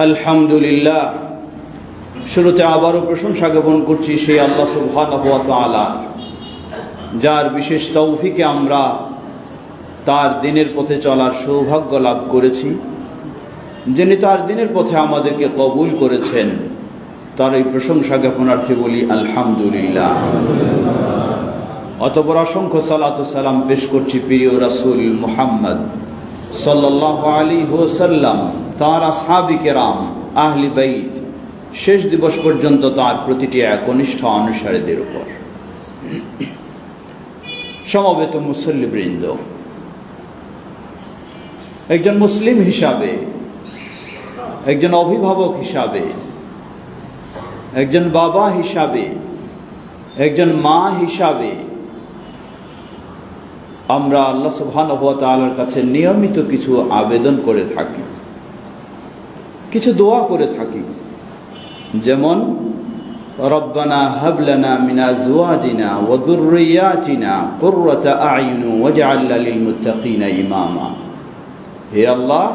আলহামদুলিল্লাহ। শুরুতে আবারও প্রশংসা জ্ঞাপন করছি সেই আল্লাহ সুবহানাহু ওয়া তাআলা, যার বিশেষ তৌফিকে আমরা তার দিনের পথে চলার সৌভাগ্য লাভ করেছি। যিনি তার দিনের পথে আমাদেরকে কবুল করেছেন, তার এই প্রশংসা জ্ঞাপনার্থে বলি আলহামদুলিল্লাহ। অতঃপর অসংখ্য সালাত ও সালাম পেশ করছি প্রিয় রাসূল মুহাম্মদ সাল্লাল্লাহু আলাইহি ওয়াসাল্লাম, তার আসহাবী কেরাম, আহলি বাইত, শেষ দিবস পর্যন্ত তার প্রতিটি একনিষ্ঠ অনুসারীদের উপর। সমবেত মুসল্লিবৃন্দ, একজন মুসলিম হিসাবে, একজন অভিভাবক হিসাবে, একজন বাবা হিসাবে, একজন মা হিসাবে আমরা আল্লাহ সুবহানাহু ওয়া তাআলার কাছে নিয়মিত কিছু আবেদন করে থাকি, কিছু দোয়া করে থাকি। যেমন রব্বানা হাব লানা মিন আজওয়াজিনা ওয়া যুররিয়াতিনা কুররাতা আ'য়ুন ওয়াজআলনা লিল মুত্তাকিনা ইমামা। হে আল্লাহ,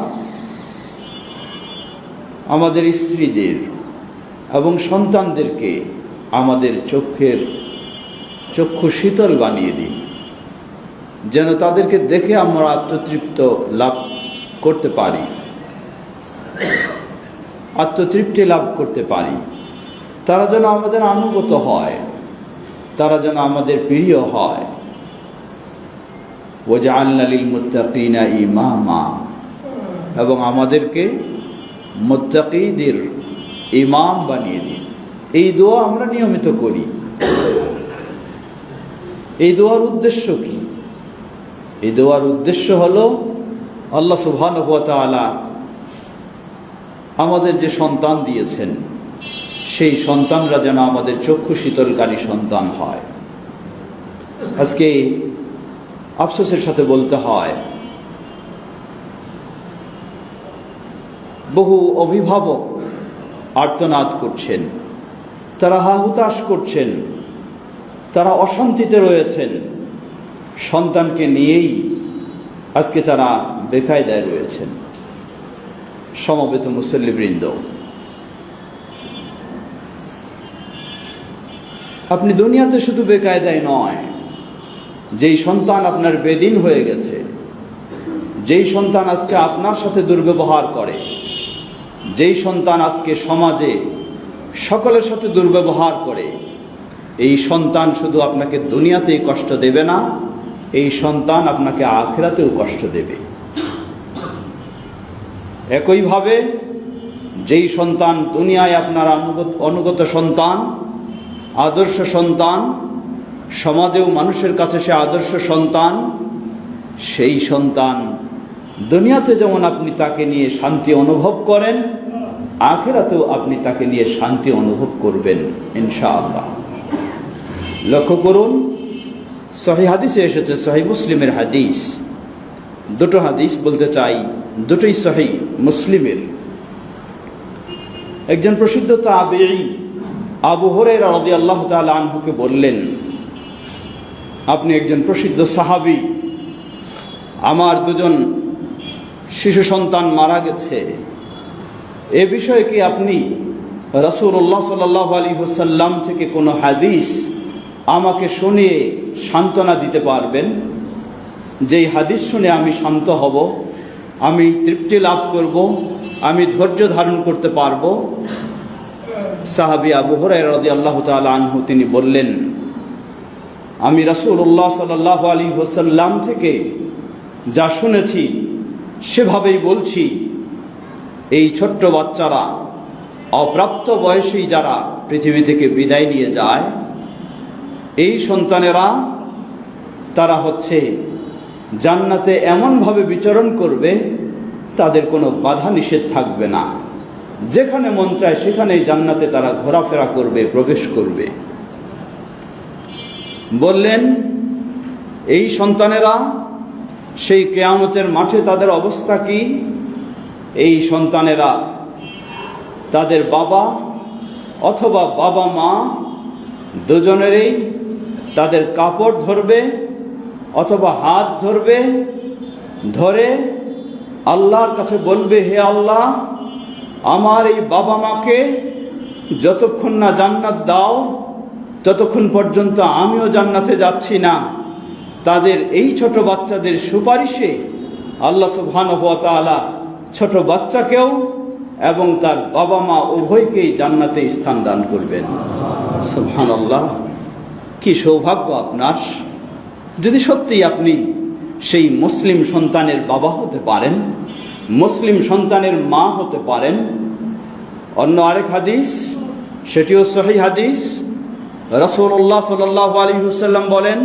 আমাদের স্ত্রীদের এবং সন্তানদেরকে আমাদের চক্ষু শীতল বানিয়ে দিন, যেন তাদেরকে দেখে আমরা আত্মতৃপ্ত লাভ করতে পারি, আত্মতৃপ্তি লাভ করতে পারি। তারা যেন আমাদের আনুগত হয়, তারা যেন আমাদের প্রিয় হয়। ওয়াজআলনা লিল মুত্তাকিনা ইমামা, এবং আমাদেরকে মুত্তাকিদের ইমাম বানিয়ে দিন। এই দোয়া আমরা নিয়মিত করি। এই দোয়ার উদ্দেশ্য কি? এই দোয়ার উদ্দেশ্য হলো আল্লাহ সুবহানাহু ওয়া তাআলা আমাদের যে সন্তান দিয়েছেন, সেই সন্তানরা যেন আমাদের চক্ষু শীতলকারী সন্তান হয়। আজকে আফসোসের সাথে বলতে হয়, বহু অভিভাবক আর্তনাদ করছেন, তারা হাহুতাশ করছেন, তারা অশান্তিতে রয়েছেন। সন্তানকে নিয়েই আজকে তারা বেকায়দায় রয়েছেন। সমবেত মুসল্লিবৃন্দ, আপনি দুনিয়াতে শুধু বেকায়দায় নয়, যেই সন্তান আপনার বেদিন হয়ে গেছে, যেই সন্তান আজকে আপনার সাথে দুর্ব্যবহার করে, যেই সন্তান আজকে সমাজে সকলের সাথে দুর্ব্যবহার করে, এই সন্তান শুধু আপনাকে দুনিয়াতেই কষ্ট দেবে না, এই সন্তান আপনাকে আখিরাতেও কষ্ট দেবে। একইভাবে যেই সন্তান দুনিয়ায় আপনার অনুগত সন্তান, আদর্শ সন্তান, সমাজেও মানুষের কাছে সে আদর্শ সন্তান, সেই সন্তান দুনিয়াতে যেমন আপনি তাকে নিয়ে শান্তি অনুভব করেন, আখিরাতেও আপনি তাকে নিয়ে শান্তি অনুভব করবেন ইনশাআল্লাহ। লক্ষ্য করুন, সহিহ হাদিসে এসেছে, সহিহ মুসলিমের হাদিস, দুটো হাদিস বলতে চাই, দুটোই সহিহ মুসলিমের। একজন প্রসিদ্ধ তাবেঈ আবু হুরায়রা রাদিয়াল্লাহু তাআলা আনহুকে বললেন, আপনি একজন প্রসিদ্ধ সাহাবী, আমার দুজন শিশু সন্তান মারা গেছে, এ বিষয়ে কি আপনি রাসূলুল্লাহ সাল্লাল্লাহু আলাইহি ওয়াসাল্লাম থেকে কোনো হাদিস আমাকে শুনিয়ে সান্ত্বনা দিতে পারবেন? যেই হাদিস শুনে আমি শান্ত হব, আমি তৃপ্তি লাভ করব, আমি ধৈর্য ধারণ করতে পারব। সাহাবী আবু হুরায়রা রাদিয়াল্লাহু তাআলা আনহু তিনি বললেন, আমি রাসূলুল্লাহ সাল্লাল্লাহু আলাইহি ওয়াসাল্লাম থেকে যা শুনেছি সেভাবেই বলছি। এই ছোট্ট বাচ্চারা, অপ্রাপ্ত বয়সী যারা পৃথিবী থেকে বিদায় নিয়ে যায়, এই সন্তানেরা তারা হচ্ছে জান্নাতে এমনভাবে বিচরণ করবে, তাদের কোনো বাধা নিষেধ থাকবে না, যেখানে মন চায় সেখানেই জান্নাতে তারা ঘোরাফেরা করবে, প্রবেশ করবে। বললেন, এই সন্তানেরা সেই কিয়ামতের মাঠে তাদের অবস্থা কি? এই সন্তানেরা তাদের বাবা অথবা বাবা মা দুজনেরই তাদের কাপড় ধরবে অথবা হাত ধরবে, ধরে আল্লাহর কাছে বলবে, হে আল্লাহ, আমার এই বাবা মাকে যতক্ষণ না জান্নাত দাও ততক্ষণ পর্যন্ত আমিও জান্নাতে যাচ্ছি না। তাদের এই ছোট বাচ্চাদের সুপারিশে আল্লাহ সুবহানাহু ওয়া তাআলা ছোট বাচ্চাকেও এবং তার বাবা মা উভয়কেই জান্নাতে স্থান দান করবেন। সুবহানাল্লাহ, কি সৌভাগ্য আপনার যদি সত্যি আপনি সেই মুসলিম সন্তানের বাবা হতে পারেন, মুসলিম সন্তানের মা হতে পারেন। অন্য আরেক হাদিস, সেটিও সহিহ হাদিস, রাসূলুল্লাহ সাল্লাল্লাহু আলাইহি ওয়াসাল্লাম বলেন,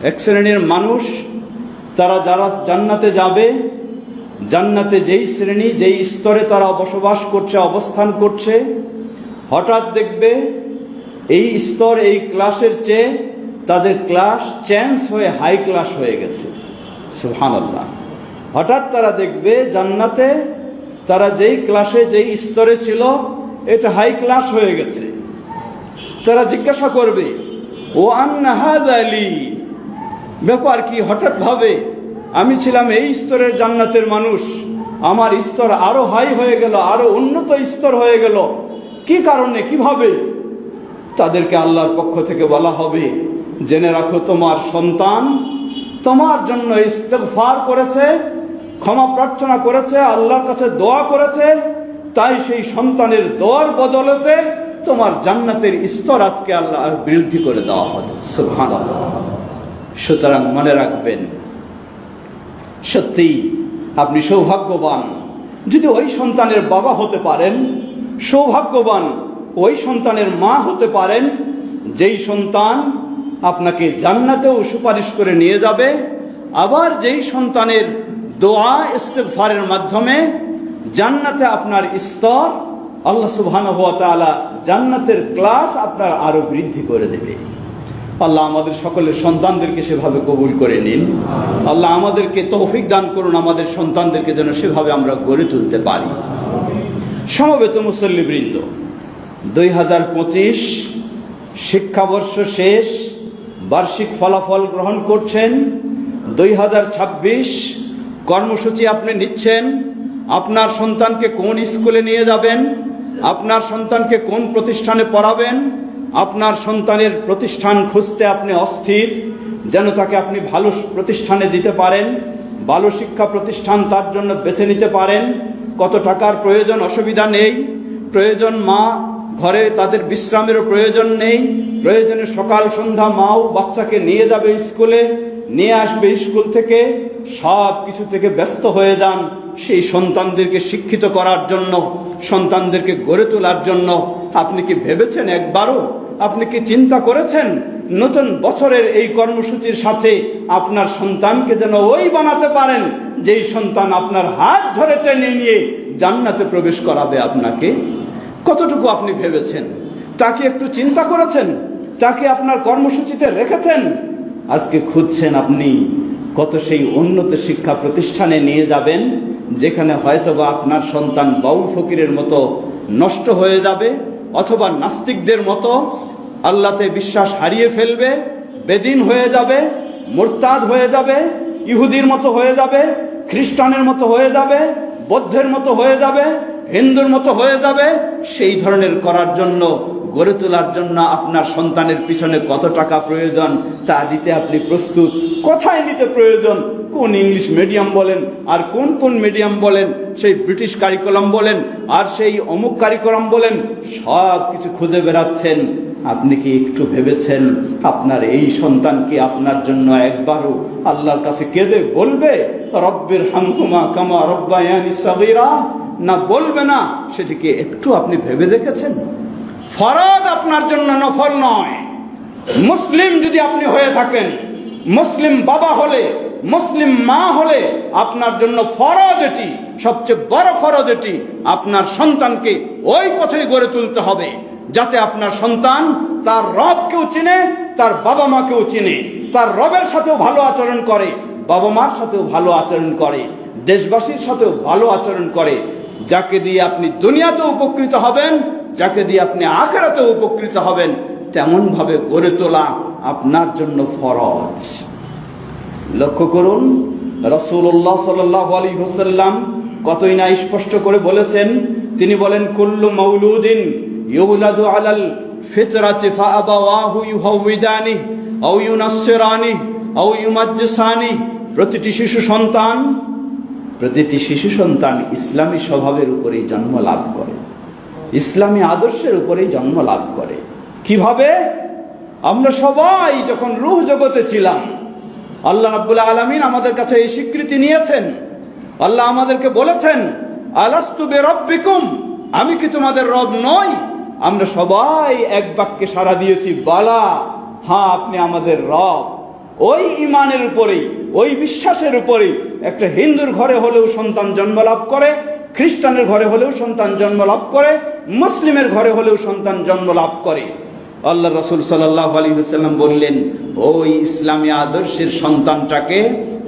এক শ্রেণীর মানুষ তারা যারা জান্নাতে যাবে, জান্নাতে যেই শ্রেণী যেই স্তরে তারা বসবাস করছে, অবস্থান করছে, হঠাৎ দেখবে এই স্তর এই ক্লাসের চেয়ে তাদের ক্লাস চেঞ্জ হয়ে হাই ক্লাস হয়ে গেছে। সুবহানাল্লাহ, হঠাৎ তারা দেখবে জান্নাতে তারা যেই ক্লাসে যেই স্তরে ছিল এটা হাই ক্লাস হয়ে গেছে। তারা জিজ্ঞাসা করবে, ও আন্না হাযা লি, ব্যাপার কি? হঠাৎ ভাবে আমি ছিলাম এই স্তরের জান্নাতের মানুষ, আমার স্তর আরো হাই হয়ে গেল, আরো উন্নত স্তর হয়ে গেল, কি কারণে, কিভাবে? তাদেরকে আল্লাহর পক্ষ থেকে বলা হবে, জেনে রাখো তোমার সন্তান তোমার জন্য ইস্তেগফার করেছে, ক্ষমা প্রার্থনা করেছে, আল্লাহর কাছে দোয়া করেছে, তাই সেই সন্তানের দোয়ার বদলতে তোমার জান্নাতের স্তর আজকে আল্লাহ বৃদ্ধি করে দেওয়া হবে। সুবহানাল্লাহ। সুতরাং মনে রাখবেন, সত্যি আপনি সৌভাগ্যবান যদি ওই সন্তানের বাবা হতে পারেন, সৌভাগ্যবান ওই সন্তানের মা হতে পারেন, যেই সন্তান আপনাকে জান্নাতেও সুপারিশ করে নিয়ে যাবে, আবার যেই সন্তানের দোয়া ইস্তেগফারের মাধ্যমে জান্নাতে আপনার স্তর আল্লাহ সুবহানাহু ওয়া তাআলা জান্নাতের ক্লাস আপনার আরো বৃদ্ধি করে দেবে। আল্লাহ আমাদের সকলের সন্তানদেরকে সেভাবে কবুল করে নিন। আল্লাহ আমাদেরকে তৌফিক দান করুন, আমাদের সন্তানদেরকে যেন সেভাবে আমরা গড়ে তুলতে পারি। সমবেত মুসল্লিবৃন্দ, 2025 শিক্ষাবর্ষ শেষ, বার্ষিক ফলাফল গ্রহণ করছেন। 2026 কর্মসূচি আপনি নিচ্ছেন। আপনার সন্তানকে কোন স্কুলে নিয়ে যাবেন, আপনার সন্তানকে কোন প্রতিষ্ঠানে পড়াবেন, আপনার সন্তানের প্রতিষ্ঠান খুঁজতে আপনি অস্থির, যেন তাকে আপনি ভালো প্রতিষ্ঠানে দিতে পারেন, ভালো শিক্ষা প্রতিষ্ঠান তার জন্য বেছে নিতে পারেন। কত টাকার প্রয়োজন, অসুবিধা নেই। প্রয়োজন মা ঘরে তাদের বিশ্রামেরও প্রয়োজন নেই, প্রয়োজনে সকাল সন্ধ্যা মাও বাচ্চাকে নিয়ে যাবে স্কুলে, নিয়ে আসবে স্কুল থেকে, সব কিছু থেকে ব্যস্ত হয়ে যান সেই সন্তানদেরকে শিক্ষিত করার জন্য, সন্তানদেরকে গড়ে তোলার জন্য। আপনি কি ভেবেছেন একবারও? আপনি কি চিন্তা করেছেন নতুন বছরের এই কর্মসূচির সাথে আপনার সন্তানকে যেন ওই বানাতে পারেন যেই সন্তান আপনার হাত ধরে টেনে নিয়ে জান্নাতে প্রবেশ করাবে আপনাকে? কতটুকু আপনি ভেবেছেন? তাকে একটু চিন্তা করেছেন? তাকে আপনার কর্মসূচিতে রেখেছেন? আজকে খুঁজছেন আপনি কত সেই উন্নত শিক্ষা প্রতিষ্ঠানে নিয়ে যাবেন যেখানে হয়তোবা আপনার সন্তান বাউল ফকিরের মতো নষ্ট হয়ে যাবে, অথবা নাস্তিকদের মতো আল্লাহতে বিশ্বাস হারিয়ে ফেলবে, বেদিন হয়ে যাবে, মুরতাদ হয়ে যাবে, ইহুদির মতো হয়ে যাবে, খ্রিস্টানের মতো হয়ে যাবে, বৌদ্ধের মতো হয়ে যাবে, হিন্দুর মতো হয়ে যাবে। সেই ধরনের করার জন্য, গড়ে তোলার জন্য আপনার সন্তানের পিছনে কত টাকা প্রয়োজন তা দিতে আপনি প্রস্তুত। কোথায় নিতে প্রয়োজন, কোন ইংলিশ মিডিয়াম বলেন আর কোন কোন মিডিয়াম বলেন, সেই ব্রিটিশ কারিকুলাম বলেন আর সেই অমুক কারিকুলাম বলেন, সব কিছু খুঁজে বেড়াচ্ছেন। আপনি কি একটু ভেবেছেন আপনার এই সন্তান কি আপনার জন্য একবারও আল্লাহর কাছে কেঁদে বলবে রব্বির হামহুমা কামা রব্বায়ানি সগীরা? না, বলবে না। সেটিকে একটু আপনি ভেবে দেখেছেন? ফরজ আপনার জন্য, নফল নয়। মুসলিম যদি আপনি হয়ে থাকেন, মুসলিম বাবা হলে, মুসলিম মা হলে আপনার জন্য ফরজ এটি, সবচেয়ে বড় ফরজ এটি। আপনার সন্তানকে ওই পথে গড়ে তুলতে হবে যাতে আপনার সন্তান তার রবকেও চিনে, তার বাবা মাকেও চিনে, তার রবের সাথেও ভালো আচরণ করে, বাবা মার সাথেও ভালো আচরণ করে, দেশবাসীর সাথেও ভালো আচরণ করে। যাকে দিয়ে আপনি দুনিয়াতেও উপকৃত হবেন, যাকে দিয়ে আপনি আখিরাতেও উপকৃত হবেন, তেমন ভাবে গড়ে তোলা আপনার জন্য ফরজ। লক্ষ্য করুন, রাসূলুল্লাহ সাল্লাল্লাহু আলাইহি ওয়াসাল্লাম কতই না স্পষ্ট করে বলেছেন, তিনি বলেন কুল্লু মাউলুদিন ইউলাদু আলাল ফিতরাতি ফাআবাওয়াহু ইউহাউইদানি আও ইউনাসসিরানি আও ইউমাজ্জিসানি। প্রতিটি শিশু সন্তান ইসলামী স্বভাবের উপরেই জন্ম লাভ করে, ইসলামী আদর্শের উপরেই জন্ম লাভ করে। কিভাবে? আমরা সবাই যখন রূহ জগতে ছিলাম, আল্লাহ রাব্বুল আলামিন আমাদের কাছে এই স্বীকৃতি নিয়েছেন। আল্লাহ আমাদেরকে বলেছেন, আলাস্তু বিরাব্বিকুম, আমি কি তোমাদের রব নই? আমরা সবাই এক বাক্যে সাড়া দিয়েছি, বালা, হ্যাঁ আপনি আমাদের রব। ওই ঈমানের উপরেই, ওই বিশ্বাসের উপরেই একটা হিন্দুর ঘরে হলেও সন্তান জন্ম লাভ করে, খ্রিস্টানের ঘরে হলেও সন্তান জন্ম লাভ করে, মুসলিমের ঘরে হলেও সন্তান জন্ম লাভ করে। আল্লাহ রাসূল সাল্লাল্লাহু আলাইহি ওয়াসাল্লাম বললেন, ওই ইসলামী আদর্শের সন্তানটাকে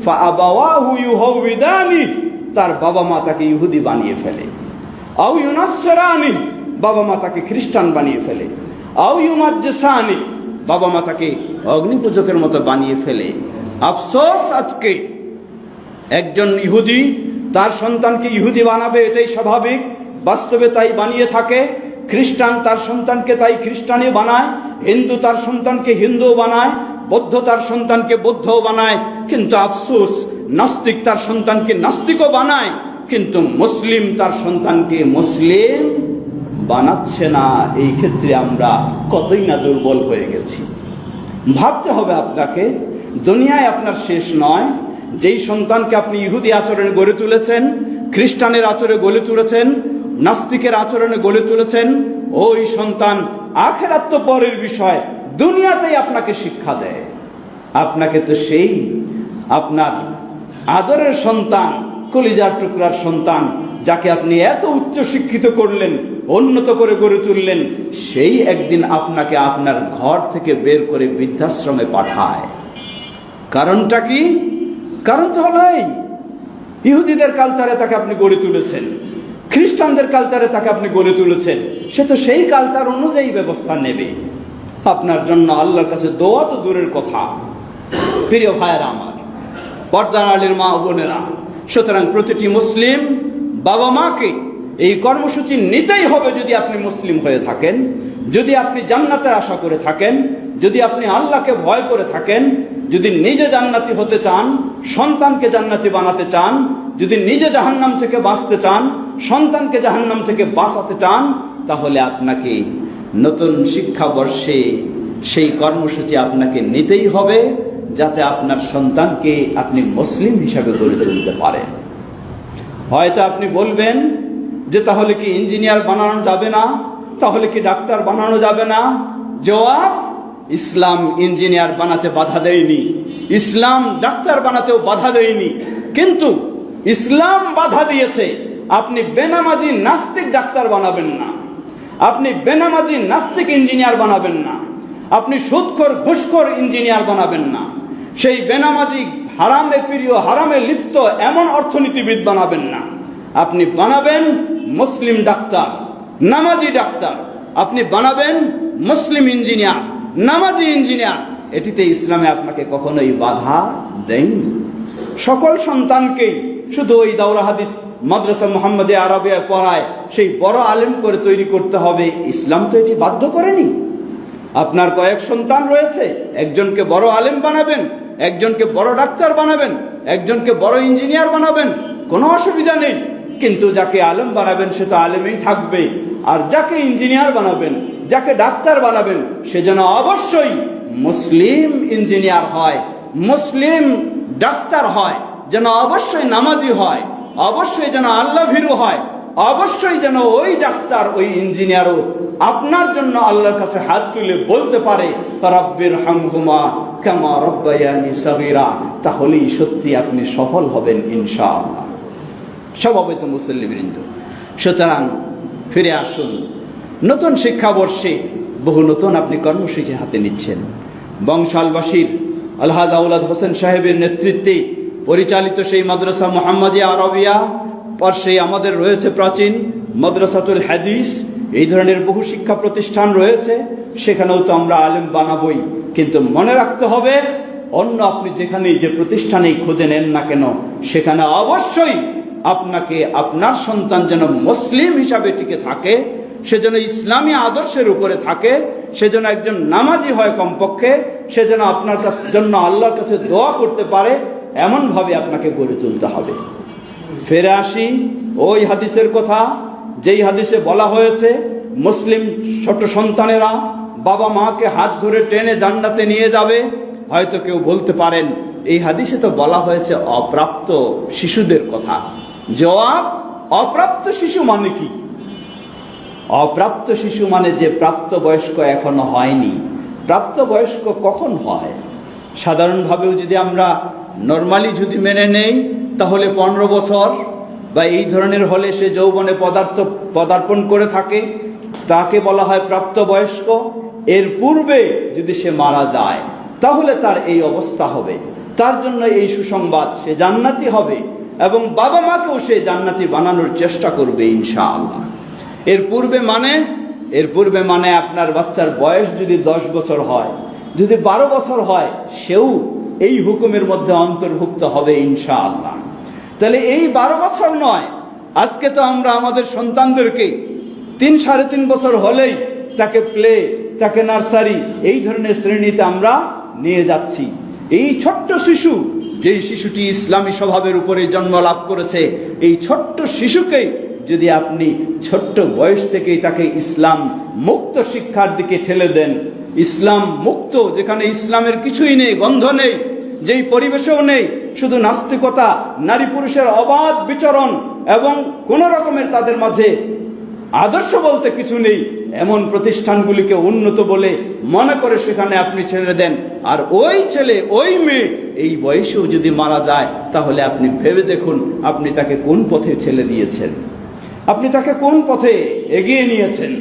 ফাআবাওয়াহু ইউহাউইদানি, তার বাবা মা তাকে ইহুদি বানিয়ে ফেলে, আও ইউনাসসিরানি, বাবা মা তাকে খ্রিস্টান বানিয়ে ফেলে, আও ইউমাজ্জিসানি, বাবা মা তাকে অগ্নিপূজকের মতো বানিয়ে ফেলে। আফসোস, আজকে একজন ইহুদি তার সন্তানকে ইহুদি বানাবে, এটাই স্বাভাবিক, বাস্তবে তাই বানিয়ে থাকে। খ্রিস্টান তার সন্তানকে তাই খ্রিস্টানই বানায়, হিন্দু তার সন্তানকে হিন্দু বানায়, বৌদ্ধ তার সন্তানকে বৌদ্ধও বানায়। কিন্তু আফসোস, নাস্তিক তার সন্তানকে নাস্তিকও বানায়, কিন্তু মুসলিম তার সন্তানকে মুসলিম বানাচ্ছে না। এই ক্ষেত্রে আমরা কতই না দুর্বল হয়ে গেছি। ভাবতে হবে আপনাকে, দুনিয়ায় আপনার শেষ নয়। যেই সন্তানকে আপনি ইহুদি আচরণে গড়ে তুলেছেন, খ্রিস্টানের আচরণে গড়ে তুলেছেন, নাস্তিকের আচরণে গড়ে তুলেছেন, ওই সন্তান আখিরাত তো পরের বিষয়, দুনিয়াতেই আপনাকে শিক্ষা দেয়। আপনাকে তো সেই আপনার আদরের সন্তান, কলিজার টুকরার সন্তান, যাকে আপনি এত উচ্চ শিক্ষিত করলেন, উন্নত করে গড়ে তুললেন, সেই একদিন আপনাকে আপনার ঘর থেকে বের করে বৃদ্ধাশ্রমে পাঠায়। কারণটা কি? কারণ তো হলো এই, ইহুদিদের কালচারে তাকে আপনি গড়ে তুলেছেন, খ্রিস্টানদের কালচারে তাকে আপনি গড়ে তুলেছেন, সে তো সেই কালচার অনুযায়ী ব্যবস্থা নেবে। আপনার জন্য আল্লাহর কাছে দোয়া তো দূরের কথা। প্রিয় ভাইয়েরা আমার, পর্দার আলীর মা ও বোনেরা, সুতরাং প্রতিটি মুসলিম বাবা মাকে এই কর্মসূচি নিতেই হবে। যদি আপনি মুসলিম হয়ে থাকেন, যদি আপনি জান্নাতের আশা করে থাকেন, যদি আপনি আল্লাহকে ভয় করে থাকেন, যদি নিজে জান্নাতি হতে চান, সন্তানকে জান্নাতি বানাতে চান, যদি নিজে জাহান্নাম থেকে বাঁচতে চান, সন্তানকে জাহান্নাম থেকে বাঁচাতে চান, তাহলে আপনাকে নতুন শিক্ষাবর্ষে সেই কর্মসূচি আপনাকে নিতেই হবে, যাতে আপনার সন্তানকে আপনি মুসলিম হিসাবে গড়ে তুলতে পারেন। হয়তো আপনি বলবেন যে তাহলে কি ইঞ্জিনিয়ার বানানো যাবে না, তাহলে কি ডাক্তার বানানো যাবে না? জবাব, ইসলাম ইঞ্জিনিয়ার বানাতে বাধা দেয়নি, ইসলাম ডাক্তার বানাতেও বাধা দেয়নি, কিন্তু ইসলাম বাধা দিয়েছে আপনি বেনামাজি নাস্তিক ডাক্তার বানাবেন না, আপনি বেনামাজি নাস্তিক ইঞ্জিনিয়ার বানাবেন না, আপনি সুদখোর ঘুষখোর ইঞ্জিনিয়ার বানাবেন না, সেই বেনামাজি হারামে প্রিয়, হারামে লিপ্ত এমন অর্থনীতিবিদ বানাবেন না। আপনি বানাবেন মুসলিম ডাক্তার, নামাজি ডাক্তার, আপনি বানাবেন মুসলিম ইঞ্জিনিয়ার, নামাজি ইঞ্জিনিয়ার। এটিতে ইসলামে আপনাকে কখনোই বাধা দেয়নি। সকল সন্তানকেই শুধু ওই দাওরা হাদিস মাদ্রাসা মুহাম্মাদিয়া আরবিয়া পড়ায় সেই বড় আলেম করে তৈরি করতে হবে, ইসলাম তো এটি বাধ্য করেনি। আপনার কয়েক সন্তান রয়েছে, একজনকে বড় আলেম বানাবেন, একজনকে বড় ডাক্তার বানাবেন, একজনকে বড় ইঞ্জিনিয়ার বানাবেন, কোনো অসুবিধা নেই। কিন্তু যাকে আলেম বানাবেন সে তো আলেমই থাকবে, আর যাকে ইঞ্জিনিয়ার বানাবেন, যাকে ডাক্তার বানাবেন, সে যেন অবশ্যই মুসলিম ইঞ্জিনিয়ার হয়, মুসলিম ডাক্তার হয়, যেন অবশ্যই নামাজি হয়, অবশ্যই যেন আল্লাহ ভীরু হয়, অবশ্যই যেন ওই ডাক্তার, ওই ইঞ্জিনিয়ারও আপনার জন্য আল্লাহর কাছে হাত তুলে বলতে পারে, রাব্বির হামহুমা কামা রাব্বায়ানি সাগীরা। তাহলেই সত্যি আপনি সফল হবেন ইনশাআল্লাহ। স্বভাবত মুসল্লিবৃন্দ, সুতরাং ফিরে আসুন। নতুন শিক্ষাবর্ষে বহু নতুন আপনি কর্মসূচি হাতে নিচ্ছেন। বংশালবাসীর আলহাজ আউলাদ হোসেন সাহেবের নেতৃত্বে পরিচালিত সেই মাদ্রাসা মুহাম্মাদিয়া আরবিয়া, পাশেই আমাদের রয়েছে প্রাচীন মাদ্রাসাতুল হাদিস, এই ধরনের বহু শিক্ষা প্রতিষ্ঠান রয়েছে। সেখানেও তো আমরা আলেম বানাবই, কিন্তু মনে রাখতে হবে অন্য আপনি যেখানেই যে প্রতিষ্ঠানেই খুঁজে নেন না কেন, সেখানে অবশ্যই আপনাকে আপনার সন্তান যেন মুসলিম হিসাবে টিকে থাকে, সে যেন ইসলামী আদর্শের উপরে থাকে, সে যেন একজন নামাজি হয় কমপক্ষে, সে যেন আপনার জন্য আল্লাহর কাছে দোয়া করতে পারে, এমনভাবে আপনাকে গড়ে তুলতে হবে। ফিরে আসি ওই হাদিসের কথা, যেই হাদিসে বলা হয়েছে মুসলিম ছোট সন্তানেরা বাবা মাকে হাত ধরে টেনে জান্নাতে নিয়ে যাবে। হয়তো কেউ বলতে পারেন এই হাদিসে তো বলা হয়েছে অপ্রাপ্ত শিশুদের কথা। জবাব, অপ্রাপ্ত শিশু মানে কি? অপ্রাপ্ত শিশু মানে যে প্রাপ্তবয়স্ক এখনো হয়নি। প্রাপ্তবয়স্ক কখন হয়? সাধারণভাবেও যদি আমরা নর্মালি যদি মেনে নেই, তাহলে 15 বছর বা এই ধরনের হলে সে যৌবনে পদার্পণ করে থাকে, তাকে বলা হয় প্রাপ্তবয়স্ক। এর পূর্বে যদি সে মারা যায় তাহলে তার এই অবস্থা হবে। তার জন্য এই সুসংবাদ, সে জান্নাতি হবে এবং বাবা মাকেও সে জান্নাতি বানানোর চেষ্টা করবে ইনশাআল্লাহ। এর পূর্বে মানে আপনার বাচ্চার বয়স যদি 10 বছর হয়, যদি 12 বছর হয়, সেও এই হুকুমের মধ্যে অন্তর্ভুক্ত হবে ইনশাআল্লাহ। তাহলে এই 12 বছর নয়, আজকে তো আমরা আমাদের সন্তানদেরকে 3-3.5 বছর হলেই তাকে প্লে, তাকে নার্সারি, এই ধরনের শ্রেণীতে আমরা নিয়ে যাচ্ছি। এই ছোট্ট শিশু, যেই শিশুটি ইসলামী স্বভাবের উপরে জন্ম লাভ করেছে, এই ছোট্ট শিশুকে যদি আপনি ছোট্ট বয়স থেকেই তাকে ইসলাম মুক্ত শিক্ষার দিকে ঠেলে দেন, ইসলাম মুক্ত, যেখানে ইসলামের কিছুই নেই, গন্ধ নেই, যেই পরিবেশেও নেই, শুধু নাস্তিকতা, নারী পুরুষের অবাধ বিচরণ এবং কোন রকমের তাদের মাঝে আদর্শ বলতে কিছু নেই, এমন প্রতিষ্ঠানগুলিকে উন্নত বলে মনে করে সেখানে আপনি ছেড়ে দেন, আর ওই ছেলে ওই মেয়ে এই বয়সেও যদি মারা যায়, তাহলে আপনি ভেবে দেখুন আপনি তাকে কোন পথে ছেড়ে দিয়েছেন, আপনি তাকে কোন পথে এগিয়ে নিয়েছেন।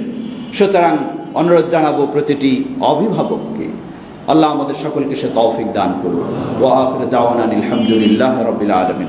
সুতরাং অনুরোধ জানাবো প্রতিটি অভিভাবককে, আল্লাহ আমাদের সকলকে সে তৌফিক দান করুন। ওয়া আখিরু দাওয়ানা আলহামদুলিল্লাহি রাব্বিল আলামিন।